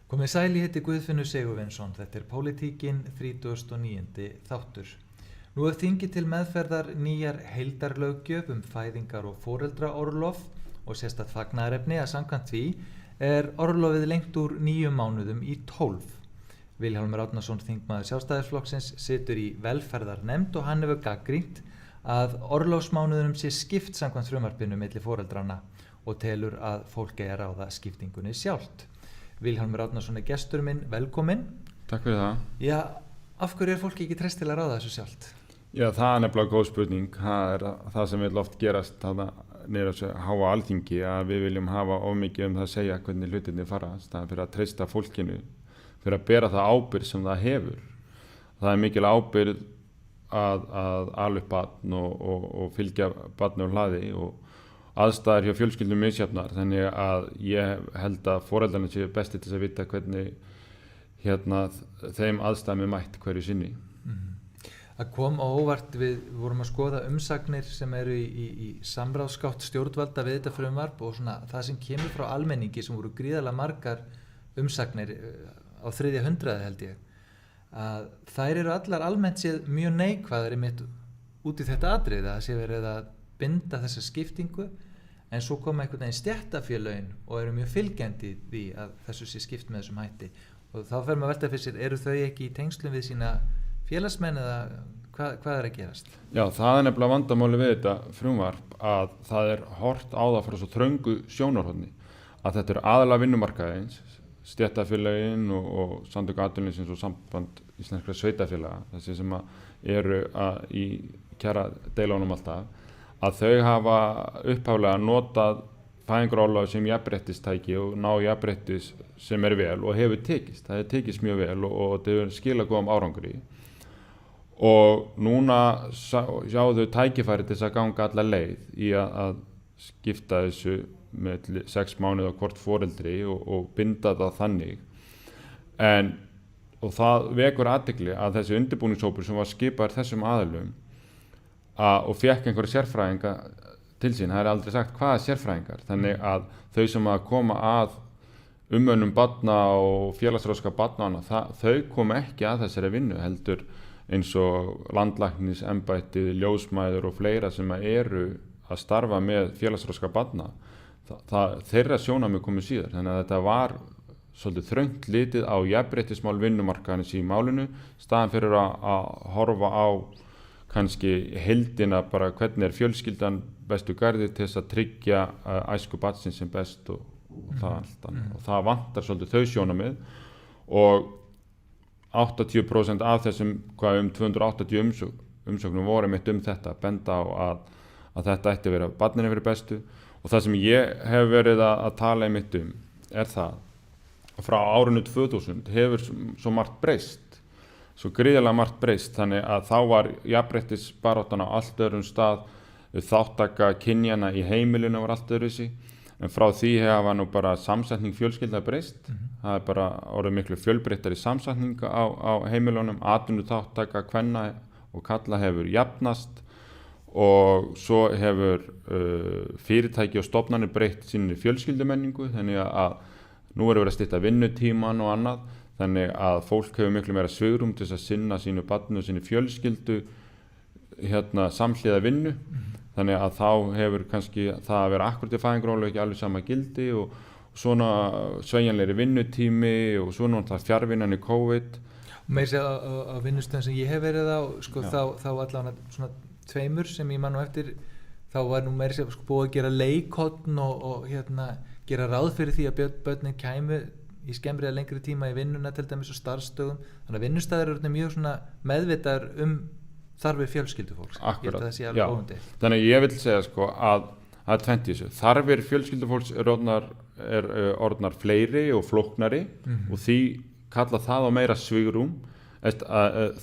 Komið sæl, ég heiti Guðfinnur Sigurvinsson. Þetta Pólitíkin 39. þáttur. Nú þingið til meðferðar nýjar heildarlöggjöf fæðingar- og foreldraorlof og sérstakt fagnaðarefni að samkvæmt því orlofið lengt úr 9 mánuðum í 12. Vilhjálmur Árnason, þingmaður Sjálfstæðisflokksins, situr í velferðarnefnd og hann hefur gagnrýnt að orlofsmánuðunum sé skipt samkvæmt frumvarpinu milli foreldranna og telur að fólk eigi að ráða skiptingunni sjálft. Vilhjálmur Árnason gestur minn, velkominn. Takk fyrir það. Já, af hverju fólki ekki treyst til að ráða þessu sjálft? Já, það nefnilega góð spurning. Það það sem vil oft gerast þarna niður á þessu háa alþingi, að við viljum hafa of mikið það að segja hvernig hlutirnir fara, staðan fyrir að treysta fólkinu, fyrir að bera það ábyrgð sem það hefur. Það mikil ábyrgð að ala upp barn og fylgja barni á hlaði og aðstæður hjá fjölskyldum misjafnar, þannig að ég held að foreldrarnir séu besti til að vita hvernig þeim aðstæðum mætt hverju sinni. Það kom á óvart, við vorum að skoða umsagnir sem eru í samráðsgátt stjórnvalda við þetta frumvarp og svona það sem kemur frá almenningi sem voru gríðarlega margar umsagnir á 300 held ég, að þær eru allar almennt séð mjög neikvæðar mitt út í þetta atriði, að það sé verið að binda þessa skiptingu, en svo koma einhvern veginn stéttarfélögin og eru mjög fylgjandi því að þessu sé skipt með þessum hætti. Og þá fer maður að velta fyrir sér, eru þau ekki í tengslum við sína félagsmenn eða hvað að gerast? Já, það nefnilega vandamáli við þetta frumvarp að það hort á það frá svo þröngu sjónarhorni að þetta aðalega vinnumarkaðins, stéttarfélögin og samtök atvinnulífsins og samband íslenskra sveitarfélaga, þessi sem eru í kjaradeilunum alltaf, að þau hafa upphaflega notað fæðingarorlof sem jafnréttistæki og ná jafnréttis sem vel og hefur tekist. Það hefur tekist mjög vel og þetta hefur skilað góðum árangri. Og núna sjáðu tækifæri til þess að ganga alla leið í að skipta þessu með 6 mánuði á hvort foreldri og binda það þannig. Og það vekur athygli að þessi undirbúningshópur sem var skipaður þessum aðilum og fekk einhverja sérfræðinga til sín, það aldrei sagt hvaða sérfræðingar, þannig að þau sem að koma að umönnum barna og félagsráðska barna, þau kom ekki að þessari vinnu heldur eins og landlæknisembættið, ljósmæður og fleira sem eru að starfa með félagsráðska barna, þeirra sjónarmið komu síðar, þannig að þetta var svolítið þröngt litið á jafnréttismál vinnumarkaðarins í málinu, staðan fyrir að horfa á kannski heildina bara hvernig fjölskyldan bestu garði til þess að tryggja æsku barnsins sem best og það allt annað. Og það vantar svolítið þau sjónarmið og 80% af þessum 280 umsóknum voru mitt þetta, benda á að þetta ætti að vera barninu fyrir bestu og það sem ég hef verið að tala mitt það að frá árinu 2000 hefur svo margt breyst. Svo gríðarlega margt breyst, þannig að þá var jafnréttisbaráttan á allt öðrum stað, þáttaka kynjana í heimilinu var allt öðruvísi, en frá því hafa nú bara samsetning fjölskyldna breyst, það bara orðið miklu fjölbreyttari samsetning á heimilunum, atvinnuþátttaka kvenna og karla hefur jafnast og svo hefur fyrirtæki og stofnanir breytt sinni fjölskyldumenningu, þannig að nú verið að stytta vinnutíman og annað, þannig að fólk hefur miklu meira svigrúm til að sinna sínu barni og sínu fjölskyldu samhliða vinnu, þannig að þá hefur kannski það að vera akkurat í fæðingarorlofi ekki alveg sama gildi og svona sveigjanlegri vinnutími og svona fjarvinnan í COVID. Meira sér á vinnustöðum sem ég hef verið á, þá allavega svona 2 sem ég man nú eftir, þá var nú meira sér búið að gera leikhorn og gera ráð fyrir því að börnin kæmu í skemmri eða lengri tíma í vinnuna til dæmis og starfsstöðum, þannig að vinnustæðir eru mjög meðvitaðar þarfir fjölskyldufólks. Akkurat, já. Þannig að ég vil segja að það er tvennt í þessu. Þarfir fjölskyldufólks orðnar fleiri og flóknari og því kalla það á meira svigrúm,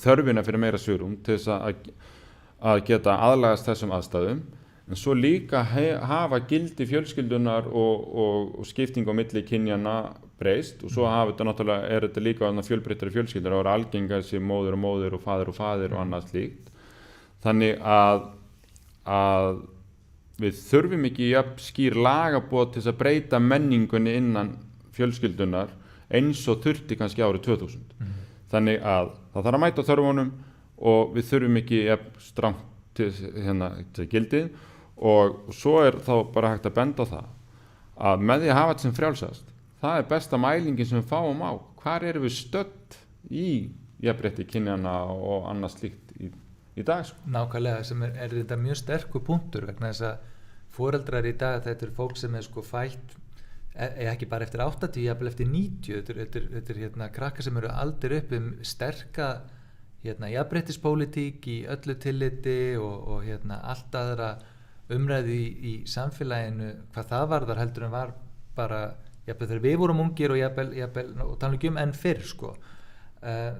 þörfina fyrir meira svigrúm til þess að geta aðlagast þessum aðstæðum, en svo líka hafa gildi fjölskyldunar og skipting á milli kynjana breyst og svo þetta líka fjölbreyttari fjölskyldur og algengar sem móðir og faðir og annað slíkt. Þannig að við þurfum ekki jafn skýr lagaboð til þess að breyta menningunni innan fjölskyldunar eins og þurfti kannski árið 2000. Þannig að það þarf að mæta þörfunum og við þurfum ekki strangt til gildið og svo þá bara hægt að benda á það að með því að hafa þetta sem frjálsast, það besta mælingin sem við fáum á hvar erum við stödd í jafnrétti kynjanna og annað slíkt í dag. Nákvæmlega, sem þetta mjög sterkur punktur vegna þess að foreldrar í dag, þetta fólk sem fætt ekki bara eftir 80, jafnvel eftir 90, þetta krakkar sem eru aldir upp sterka jafnréttispólitík í öllu tilliti og allt aðra umræðu í samfélaginu hvað það varðar heldur en var bara jafnvel þegar við vorum ungir og jafnvel og tala ekki enn fyrr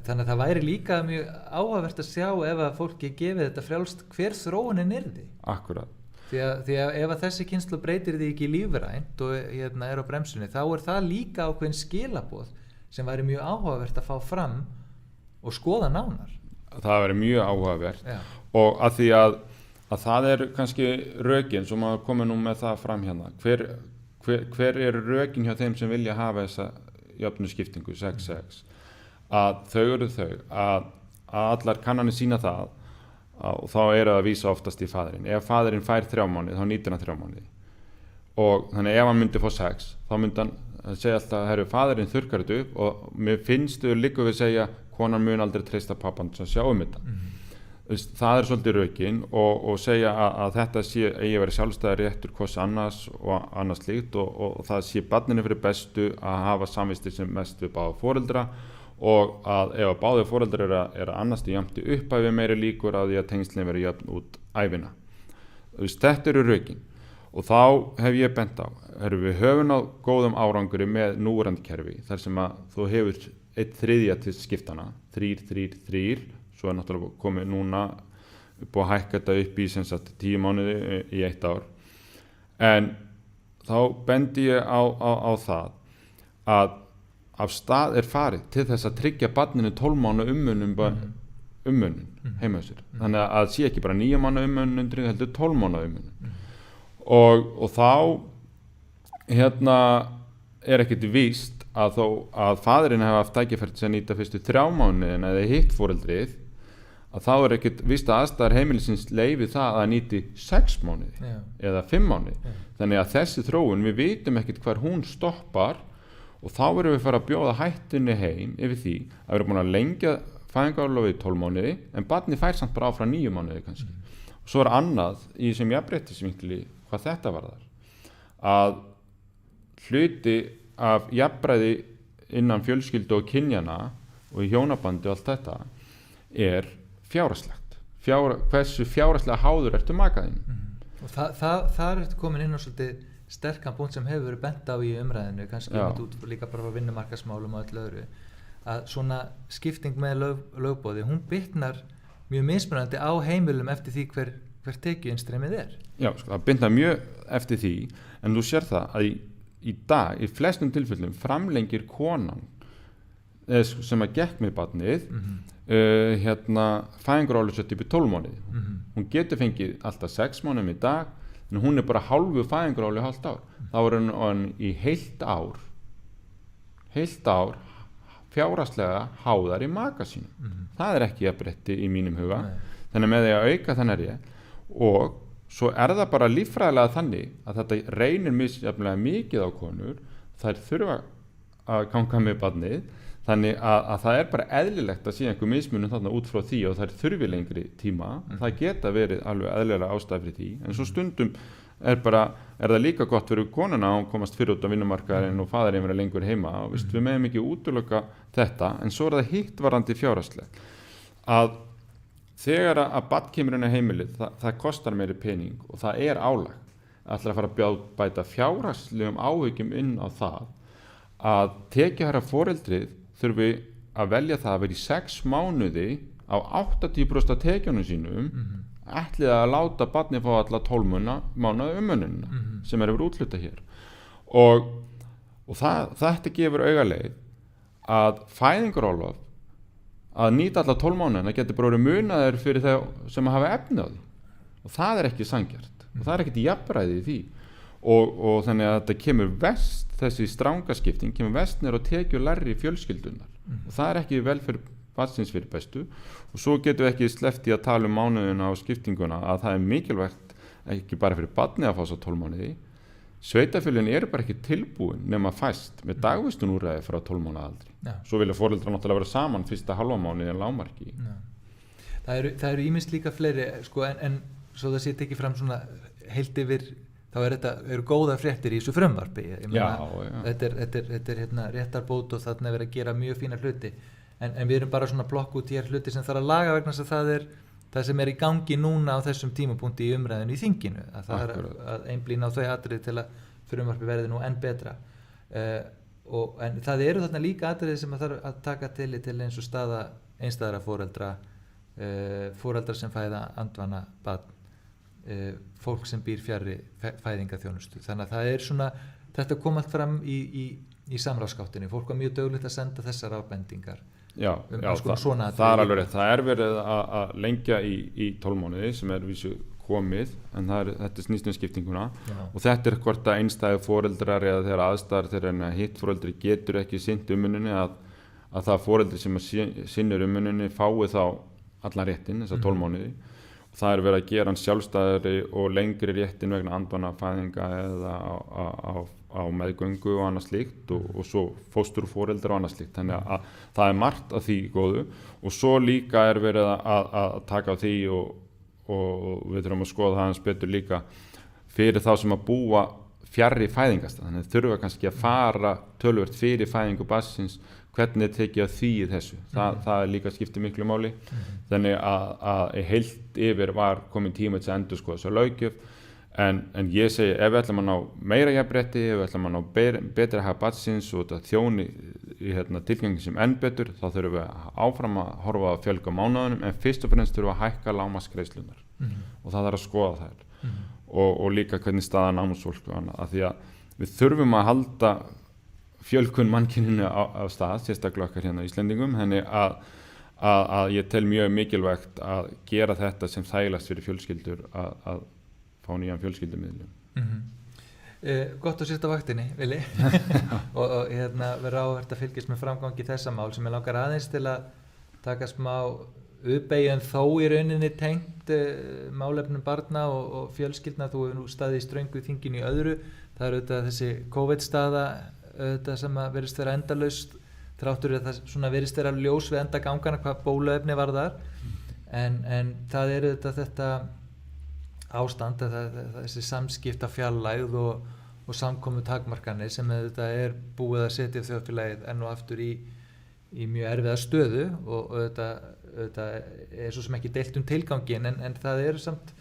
þannig að það væri líka mjög áhugavert að sjá ef að fólki gefið þetta frjálst hver þróunin yrði. Akkurat. Því að ef að þessi kynslóð breytir því ekki lífrænt og er á bremsunni þá það líka ákveðin skilaboð sem væri mjög áhugavert að fá fram og skoða nánar. Það væri mjög áhugavert. Já. Og að því að það kannski rökin sem maður komið nú með það fram hérna hver rökin hjá þeim sem vilja hafa þessa jöfnu skiptingu 6-6 að þau eru að allar kannanir sína það og þá það að vísa oftast í faðirinn. Ef faðirinn fær 3 mánuði þá nýtir hann 3 mánuði og þannig ef hann myndi fá 6 þá myndi hann segja alltaf herru faðirinn þurrkar þetta upp og mér finnst þau líka við segja konan mun aldrei treysta pappan sem sjá þetta. Það svolítið rökin og segja að þetta eigi að vera sjálfstæðar réttur hvers annars og annars slíkt og það sé barninu fyrir bestu að hafa samvistir sem mest við báða foreldra og að ef að báðir foreldrar er að annast í jafnt upphæfi meiri líkur að því að tengslinn veri jafn út ævina. Þetta eru rökin og þá hef ég bent á við höfum á góðum árangri með núverandi kerfi þar sem að þú hefur 1/3 til skiptana 3 svo náttúrulega komið núna upp og hækka þetta upp í 10 mánuði í 1 ár en þá bendi ég á það að af stað farið til þess að tryggja barninu 12 mánuða umönnun heima á sér. Þannig að sé ekki bara 9 mánuða umönnun heldur 12 mánuða umönnun og þá ekkert víst að faðirinn hefði haft tækifæri til að nýta fyrstu 3 mánuðina eða hitt foreldrið að þá ekkert víst að aðstæður heimilisins leyfi það að nýti 6 mánuði eða 5 mánuði. Þannig að þessi þróun við vitum ekkert hvar hún stoppar og þá erum við fara að bjóða hættunni heim yfir því að við erum búin að lengja fæðingarorlofið í 12 mánuði en barnið fær samt bara áfram 9 mánuði kannski. Og svo annað í þessum jafnréttisvinkli hvað þetta varðar að hluti af jafnræði innan fjölskyldu og kynjana og í hjónabandi og allt þetta fjárhagslegt. Hversu fjárhagslega háður ertu makaðinn? Og þar ertu komin inn á svolítið sterkan punkt sem hefur verið bent á í umræðinu kannski út líka bara frá vinnumarkaðsmálum og öllu öðru að svona skipting með lögboði hún bitnar mjög mismunandi á heimilum eftir því hver tekjuinnstreymið Já, það bitnar mjög eftir því en þú sér það að í dag í flestum tilfellum framlengir konan sem að gekk með barnið fæðingarorlofsrétt upp í 12 mánuði hún getur fengið alltaf 6 mánuðum í dag en hún bara hálfu fæðingarorlof í hálft ár þá hann í heilt ár fjárhagslega háðar í maka sínum það ekki jafnrétti í mínum huga þannig með því að auka þannig og svo það bara líffræðilega þannig að þetta reynir misjafnlega mikið á konur þær þurfa að ganga með barnið þannig að það bara eðlilegt að sé einhver mismunum þarna út frá því og það þurfi lengri tíma það geta verið alveg eðlilega ástæða fyrir því en svo stundum það líka gott fyrir konuna að hún komast fyrir út á vinnumarkaðarinn og faðirinn vera lengur heima og við meðum ekki útiloka þetta en svo það hitt varðandi fjárhagslega að þegar að barn kemur inn á heimilið það kostar meiri pening og það álag ætlar að fara að bæta fjárhagslegum áhyggjum inn á það að tekjuhærra foreldrið þurfi að velja það að vera í 6 mánuði á 80% af tekjunum sínum ætlið að láta barnið fá alla 12 mánuða umönnunina sem verið úthlutað hér og þetta gefur augaleið að fæðingarorlof að nýta alla 12 mánuðina getur bara verið munaður fyrir þau sem hafa efni á því og það ekki sanngjarnt og það ekkert jafnræði í því og þannig að þetta kemur verst, þessi strangaskipting kemur verst niður og tekjur lægri fjölskyldunar og það er ekki vel fyrir barnsins fyrir bestu og svo getum við ekki sleppt í að tala mánuðina og skiptinguna að það er mikilvægt ekki bara fyrir barnið að fá svo 12 mánuði. Sveitarfélögin eru bara ekki tilbúin nema fæst með dagvistunúrræði frá 12 mánuða aldri. Svo vilja foreldrar náttúrulega vera saman fyrsta halva mánuði en lágmarki. Það eru ýmist líka fleiri sko, en svo það sé tekið fram svona heilt yfir þá eru góða fréttir í þessu frumvarpi. Þetta er hérna, réttarbót og þarna er verið að gera mjög fína hluti en við erum bara svona plokk út hér hluti sem þarf að laga vegna þess að það er það sem er í gangi núna á þessum tímapunkti í umræðinu í þinginu að það er að einblína á þau atriði til að frumvarpi verði nú enn betra en það eru þarna líka atriði sem að þarf að taka til eins og staða einstæðra foreldra sem fæða andvana barn fólk sem býr fjarri fæðingarþjónustu þannig að það er svona þetta kom allt fram í samráðsgáttinni fólk var mjög dögulegt að senda þessar ábendingar það er alveg rétt það er verið að lengja í 12 mánuði sem er vísu komið en þetta snýst skiptinguna og þetta er hvort að einstæðu foreldrar eða þegar aðstæðar þegar hitt foreldri getur ekki sinnt umuninni að það foreldri sem sinnir umuninni fái þá allan réttin þessar 12 mánuði og það er verið að gera hann sjálfstæðari og lengri réttin vegna andvanafæðinga eða á meðgöngu og annað slíkt og svo fósturforeldrar og annað slíkt þannig að það er margt af því góðu og svo líka er verið að taka á því og við þurfum að skoða það aðeins betur líka fyrir þá sem að búa fjarri fæðingastað þannig þurfa kannski að fara töluvert fyrir fæðingu barnsins hvernig tekið að því í þessu það er líka skiptir miklu máli þannig að heilt yfir var komin tíma til að endurskoða þessa löggjöf en ég segi ef við ætlum að ná meira jafnrétti, ef við ætlum að ná betra hafa barnsins og þetta þjóni í tilgangi sem enn betur þá þurfum við áfram að horfa að fjölga mánuðunum en fyrst og fremst þurfum við að hækka lágmarksgreiðslurnar og það þarf að skoða þær og líka hvernig staða námsfólk og annað af því að við þurfum að halda fjölgun mannkyninu á stað, sérstaklega okkar hérna í Íslendingum þannig að ég tel mjög mikilvægt að gera þetta sem þægilegast fyrir fjölskyldur að fá nýjan fjölskyldummiðlum. Gott að sitja á vaktinni, Vili og vera áhvert að fylgjast með framgangi þessa mál sem ég langar aðeins til að taka smá uppeyju en þó í rauninni tengt málefnum barna og fjölskyldna þú hefur nú staðið í ströngu þinginu í öðru það er auðvitað þessi COVID-staða auðvitað sem að verðist vera endalaust þráttur að það svona verðist vera ljós við enda gangana hvað bóluefni var þar en það er auðvitað þetta ástand þessi samskipta fjarlægð og samkomu takmarkanir sem auðvitað er búið að setja þjóðfélagið enn og aftur í mjög erfiða stöðu og auðvitað er svo sem ekki deilt tilgangin en það eru samt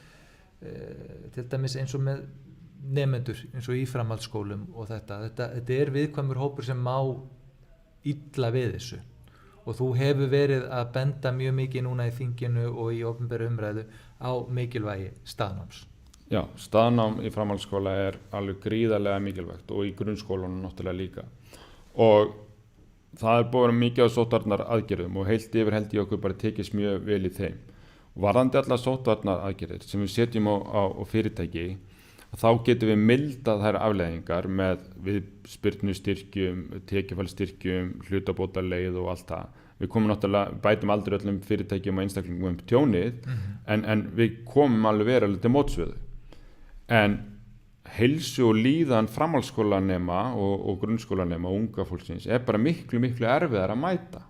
til dæmis eins og með nemendur eins og í framhaldsskólum og þetta er viðkvæmur hópur sem má illa við þessu og þú hefur verið að benda mjög mikið núna í þinginu og í opinberu umræðu á mikilvægi staðnáms. Já, staðnám í framhaldsskóla er alveg gríðarlega mikilvægt og í grunnskólanum náttúrulega líka og það er búið mikið á sóttvarnar aðgerðum og heilt yfir held ég okkur bara tekist mjög vel í þeim. Varðandi allar sóttvarnar aðgerðir sem við setjum á fyrirtæki þá getum við mildað þær afleiðingar með viðspyrnustyrkjum, tekjufallstyrkjum, hlutabótaleið og allt það. Við komum náttúrulega, bætum aldrei öllum fyrirtækjum og einstaklingum tjónið en við komum alveg verið til mótsvöðu. En heilsu og líðan framhaldsskólanema og grunnskólanema og unga fólksins er bara miklu erfiðar að mæta.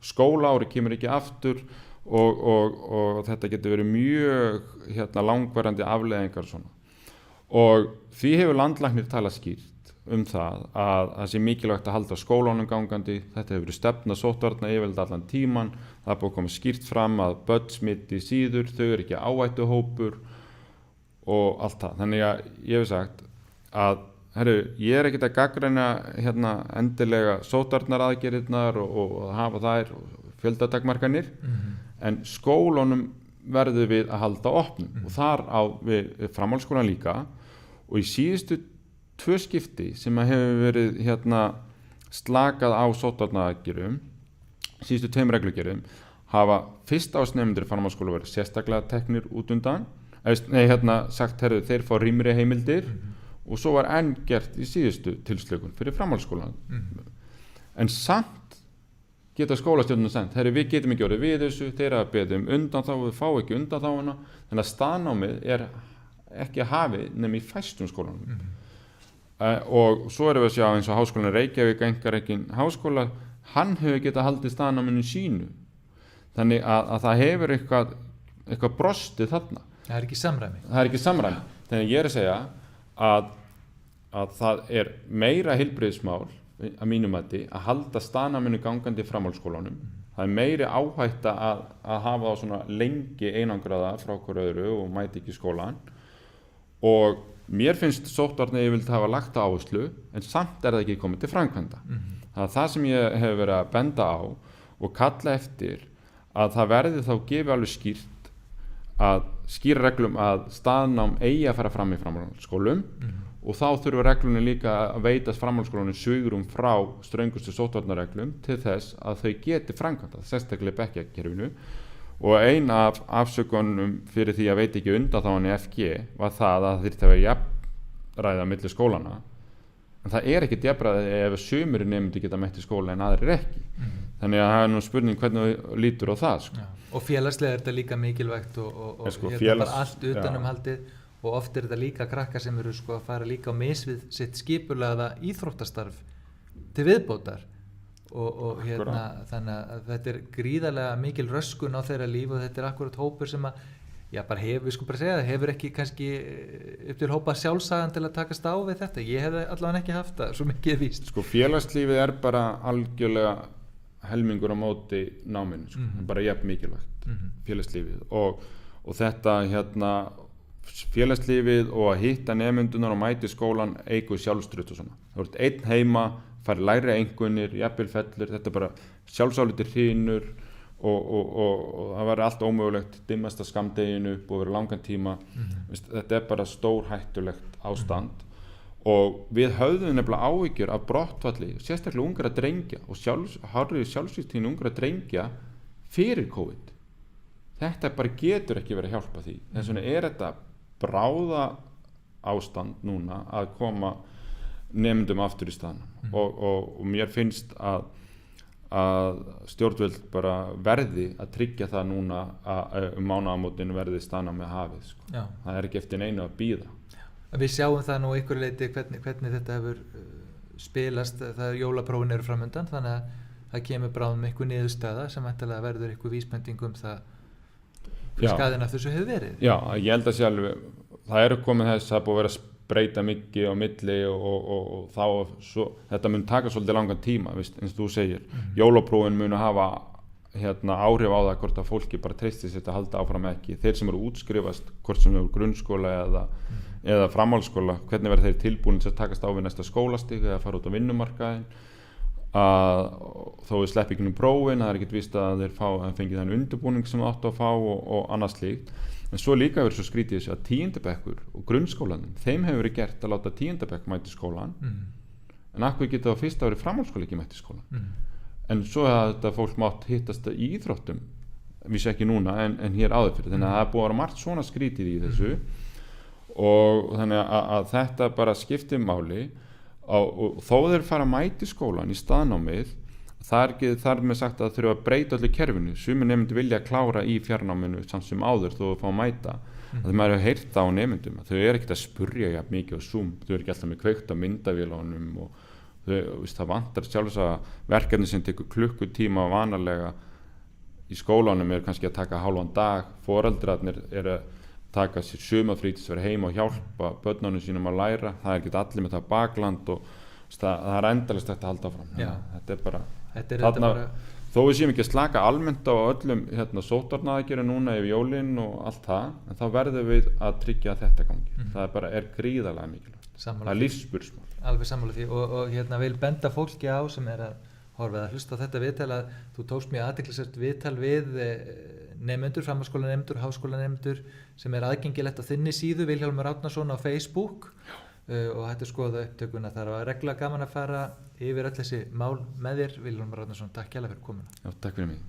Skólaári kemur ekki aftur og þetta getur verið mjög langvarandi afleiðingar svona. Og því hefur landlæknir talað skýrt það að sé mikilvægt að halda skólanum gangandi, þetta hefur verið stefna sóttvarna yfirleitt allan tíman, það er búið að koma skýrt fram að börn smiti síður, þau eru ekki áhættuhópur og allt það. Þannig að ég hef sagt að ég er ekkert að gagnrýna endilega sóttvarnaraðgerðirnar og hafa þær fjöldatakmarkanir en skólanum verðum við að halda opnum og þar á við framhaldsskólan líka og í síðustu 2 skipti sem að hefur verið slakað á sóttvarnaaðgerðum síðustu 2 reglugerðum hafa fyrsta ásnemendur í framhaldsskóla verið sérstaklega teknir út undan sagt þeir fá rýmri heimildir og svo var enn gert í síðustu tilslökun fyrir framhaldsskólan en samt geta skólastjórnum sagt, við getum ekki orðið við þessu, þeir að beða undanþágu, fá ekki undanþáguna, þannig að staðnámið er ekki hafið nema í fæstum skólanum og svo erum við að sjá eins og Háskólann Reykjavík, einkarekinn háskóla, hann hefur getað haldið staðnáminu sínu, þannig að það hefur eitthvað brostið þarna. Það er ekki samræmi. Þannig ég er að segja að það er meira heilbrigðismál að mínum mati að halda staðnáminu gangandi í framhaldsskólanum. Það er meiri áhætta að hafa þá svona lengi einangraða frá hver öðru og mæti ekki í skólan og mér finnst sóttvarnir ég vildi hafa lagt á áherslu en samt er það ekki komið til framkvæmda. Það er það sem ég hef verið að benda á og kalla eftir að það verði þá gefið alveg skýrt að skýra reglum að staðnám eigi að fara fram í framhaldsskólum og þá þurfa reglunni líka að veitast framhaldsskólanum svigrúm frá ströngustu sóttvarnareglum til þess að þau geti framkvæmda, sérstaklega bekkjakerfinu og ein af afsökunum fyrir því að veit ekki undanþágan í FG var það að það þyrfti að vera jafnræði á milli skólana en það er ekkert jafnræði ef sumir nemendur geta mætt í skóla en aðrir ekki þannig að það er nú spurning hvernig þú lítur á það sko. Og félagslega er þetta líka mikilvægt og sko, bara allt utanumhaldið og oft er þetta líka krakkar sem eru sko að fara líka á misvið sitt skipulagða íþróttastarf til viðbótar og þannig að þetta er gríðarlega mikil röskun á þeirra líf og þetta er akkurat hópur sem að bara hefur ekki kannski upp til hópa sjálfsagan til að takast á við þetta. Ég hefði allavega ekki haft það svo mikið víst. Sko félagslífið er bara algjörlega helmingur á móti náminu, sko. Bara jafn mikilvægt félagslífið og þetta félagslífið og að hitta nemendunar og mæti skólan eigu sjálfstraust og svona. Það voru einn heima fari læri einkunnir, jafnvel fellur, þetta er bara sjálfsálitir hrynur og það var allt ómögulegt dimmasta skammdeginu upp og verið langan tíma þetta er bara stórhættulegt ástand og við höfðum nefnilega áhyggjur af brottfalli, sérstaklega ungra drengja og sjálfsvíktíðin ungra drengja fyrir COVID þetta bara getur ekki verið að hjálpa því þess vegna er þetta bráða ástand núna að koma nemendum aftur í staðnum og mér finnst að stjórnvöld bara verði að tryggja það núna að mánaðamótin verði staðnám með hafið sko. Það er ekki eftir neinu að bíða. Við sjáum það nú einhverju leyti hvernig þetta hefur spilast, það er jólaprófin eru framundan þannig að það kemur bráðum einhver niðurstaða sem væntanlega verður einhver vísbending skaðinn af þessu hefur verið. Já, ég held að sjálf það eru komið þess að búið að vera breyta mikið á milli og þá þetta mun taka svolítið langan tíma eins og þú segir, jólaprófin munu hafa áhrif á það hvort að fólki bara treysti sér að halda áfram ekki þeir sem eru útskrifast, hvort sem eru grunnskóla eða framhaldsskóla hvernig verður þeir tilbúin til að takast á við næsta skólastig eða fara út á vinnumarkaðin þó við slepp ekki prófin, það er ekkert víst að þeir fengi þann undirbúning sem það áttu að fá og annað slíkt en svo líka verður svo skrítið þessu að 10. bekkur og grunnskólanum, þeim hefur verið gert að láta 10. bekk mæti skólan en akkur getur á fyrsta ári framhaldsskóla ekki mæti skólan en svo að þetta fólk mátt hittast í íþróttum vissi ekki núna en hér áður fyrir þannig að það er búið að vera margt svona skrítið í þessu og þannig að þetta bara skiptir máli og þó þeir fara að mæti skólan í staðnámið það er með sagt að þurfa að breyta öllu kerfinu sumir nemendur vilja klára í fjarnáminu samt sem áður þó að fá að mæta það maður hefur heyrt það á nemendum þau eru ekkert að spurja jafn mikið á Zoom þau eru ekki alltaf með kveikt á myndavélunum og það vantar sjálfs að verkefni sem tekur klukkutíma vanalega í skólanum er kannski að taka hálfan dag foreldrarnir eru að taka sér sumarfrítis vera heima og hjálpa börnunum sínum að læra það er ekki allir með það bakland og það er endalist þetta að halda áfram þetta er bara þó við séum ekki að slaka almennt á öllum sóttvarnaaðgerðum núna yfir jólin og allt það en þá verðum við að tryggja að þetta gangi það er gríðarlega mikilvægt það er lífsspursmál alveg sammála því og vil benda fólki á sem er að horfa að hlusta á þetta viðtal að þú tókst mjög athyglisvert viðtal við nemendur, framhaldsskólanemendur, háskólanemendur sem er aðgengilegt á þinni síðu Vilhjálmur Árnason á Facebook og hættu skoða upptökuna þar var reglulega gaman að fara yfir öll þessi mál með þér Vilhjálmur Árnason, takk hérlega fyrir komuna. Já, takk fyrir mig.